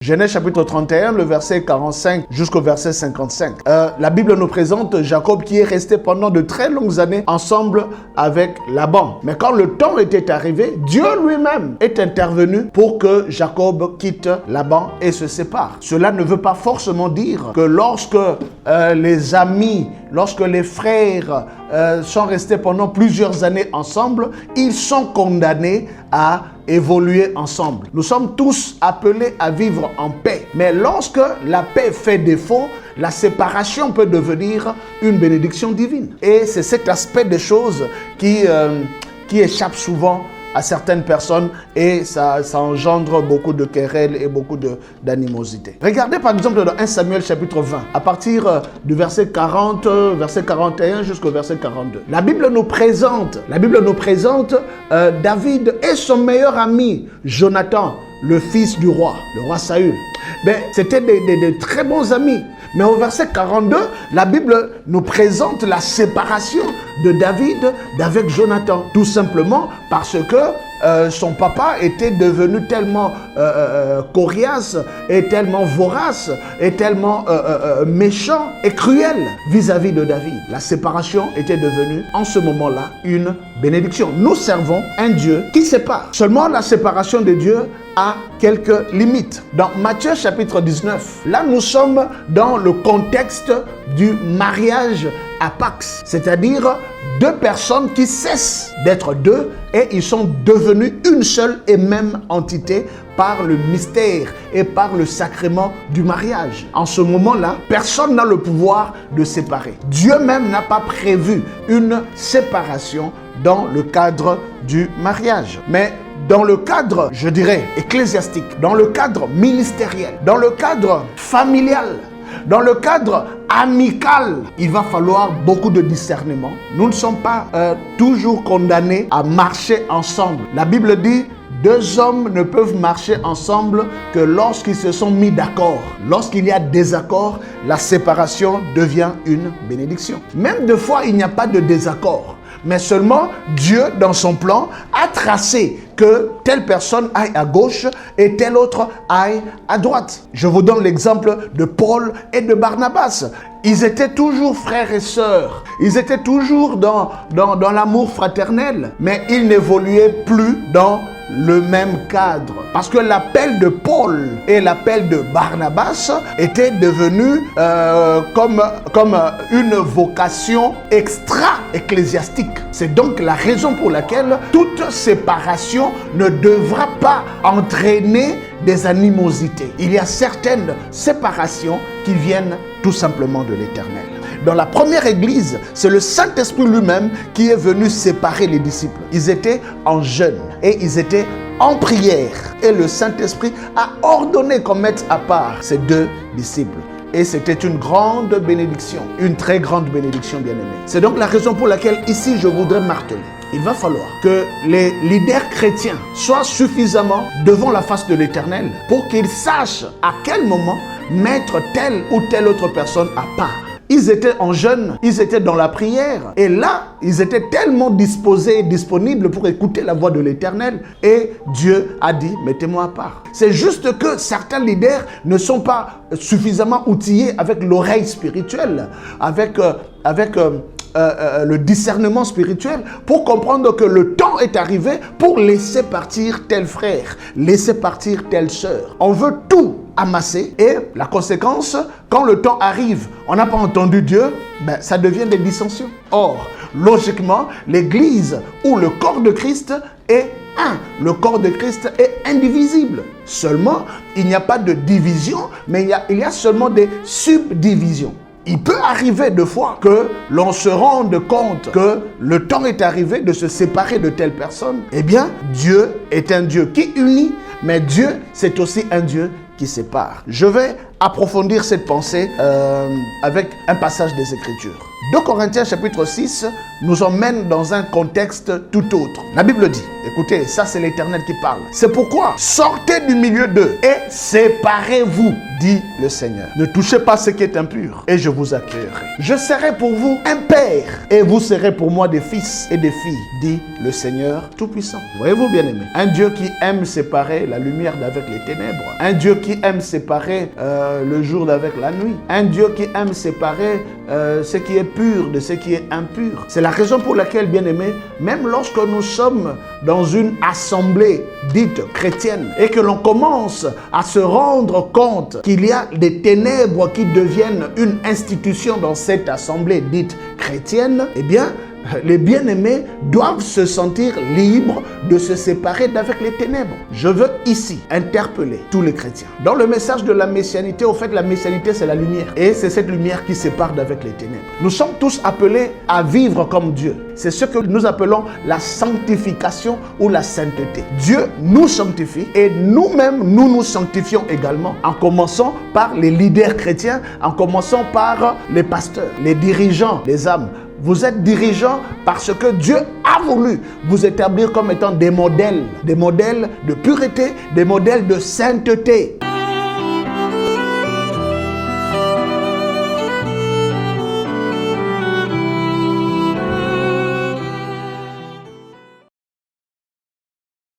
Genèse chapitre 31, le verset 45 jusqu'au verset 55. La Bible nous présente Jacob qui est resté pendant de très longues années ensemble avec Laban. Mais quand le temps était arrivé, Dieu lui-même est intervenu pour que Jacob quitte Laban et se sépare. Cela ne veut pas forcément dire que lorsque les amis, lorsque les frères sont restés pendant plusieurs années ensemble, ils sont condamnés à évoluer ensemble. Nous sommes tous appelés à vivre en paix. Mais lorsque la paix fait défaut, la séparation peut devenir une bénédiction divine. Et c'est cet aspect des choses qui échappe souvent à certaines personnes et ça engendre beaucoup de querelles et beaucoup d'animosité. Regardez par exemple dans 1 Samuel chapitre 20, à partir du verset 40, verset 41 jusqu'au verset 42. La Bible nous présente David et son meilleur ami Jonathan, le fils du roi Saül. C'était des très bons amis. Mais au verset 42, la Bible nous présente la séparation de David d'avec Jonathan. Tout simplement parce que son papa était devenu tellement coriace et tellement vorace et tellement méchant et cruel vis-à-vis de David. La séparation était devenue en ce moment-là une bénédiction. Nous servons un Dieu qui sépare. Seulement la séparation de Dieu a quelques limites. Dans Matthieu chapitre 19, là nous sommes dans le contexte du mariage à Pax, c'est-à-dire deux personnes qui cessent d'être deux et ils sont devenus une seule et même entité par le mystère et par le sacrement du mariage. En ce moment-là, personne n'a le pouvoir de séparer. Dieu même n'a pas prévu une séparation dans le cadre du mariage. Mais dans le cadre, je dirais, ecclésiastique, dans le cadre ministériel, dans le cadre familial, dans le cadre amical, il va falloir beaucoup de discernement. Nous ne sommes pas toujours condamnés à marcher ensemble. La Bible dit, deux hommes ne peuvent marcher ensemble que lorsqu'ils se sont mis d'accord. Lorsqu'il y a désaccord, la séparation devient une bénédiction. Même des fois, il n'y a pas de désaccord. Mais seulement Dieu, dans son plan, a tracé que telle personne aille à gauche et telle autre aille à droite. Je vous donne l'exemple de Paul et de Barnabas. Ils étaient toujours frères et sœurs. Ils étaient toujours dans l'amour fraternel. Mais ils n'évoluaient plus dans le même cadre. Parce que l'appel de Paul et l'appel de Barnabas était devenu comme une vocation extra-ecclésiastique. C'est donc la raison pour laquelle toute séparation ne devra pas entraîner des animosités. Il y a certaines séparations qui viennent tout simplement de l'Éternel. Dans la première église, c'est le Saint-Esprit lui-même qui est venu séparer les disciples. Ils étaient en jeûne et ils étaient en prière. Et le Saint-Esprit a ordonné qu'on mette à part ces deux disciples. Et c'était une grande bénédiction, une très grande bénédiction, bien-aimée. C'est donc la raison pour laquelle ici je voudrais marteler. Il va falloir que les leaders chrétiens soient suffisamment devant la face de l'Éternel pour qu'ils sachent à quel moment mettre telle ou telle autre personne à part. Ils étaient en jeûne, ils étaient dans la prière. Et là, ils étaient tellement disposés et disponibles pour écouter la voix de l'Éternel. Et Dieu a dit, mettez-moi à part. C'est juste que certains leaders ne sont pas suffisamment outillés avec l'oreille spirituelle, avec le discernement spirituel pour comprendre que le temps est arrivé pour laisser partir tel frère, laisser partir telle sœur. On veut tout amasser et la conséquence, quand le temps arrive, on n'a pas entendu Dieu, ça devient des dissensions. Or, logiquement, l'Église ou le corps de Christ est un. Le corps de Christ est indivisible. Seulement, il n'y a pas de division, mais il y a seulement des subdivisions. Il peut arriver de fois que l'on se rende compte que le temps est arrivé de se séparer de telle personne. Eh bien, Dieu est un Dieu qui unit, mais Dieu, c'est aussi un Dieu qui sépare. Je vais approfondir cette pensée avec un passage des Écritures. 2 Corinthiens chapitre 6 nous emmène dans un contexte tout autre. La Bible dit, écoutez, ça c'est l'Éternel qui parle. C'est pourquoi sortez du milieu d'eux et séparez-vous, dit le Seigneur. Ne touchez pas ce qui est impur et je vous accueillerai. Je serai pour vous un père et vous serez pour moi des fils et des filles, dit le Seigneur Tout-Puissant. Voyez-vous, bien-aimés, un Dieu qui aime séparer la lumière d'avec les ténèbres, un Dieu qui aime séparer le jour d'avec la nuit, un Dieu qui aime séparer ce qui est pur de ce qui est impur. C'est la raison pour laquelle, bien-aimés, même lorsque nous sommes dans une assemblée dite chrétienne et que l'on commence à se rendre compte qu'il y a des ténèbres qui deviennent une institution dans cette assemblée dite chrétienne, eh bien, les bien-aimés doivent se sentir libres de se séparer d'avec les ténèbres. Je veux ici interpeller tous les chrétiens. Dans le message de la messianité, au fait, la messianité, c'est la lumière. Et c'est cette lumière qui sépare d'avec les ténèbres. Nous sommes tous appelés à vivre comme Dieu. C'est ce que nous appelons la sanctification ou la sainteté. Dieu nous sanctifie et nous-mêmes, nous nous sanctifions également. En commençant par les leaders chrétiens, en commençant par les pasteurs, les dirigeants des âmes. Vous êtes dirigeants parce que Dieu a voulu vous établir comme étant des modèles de pureté, des modèles de sainteté.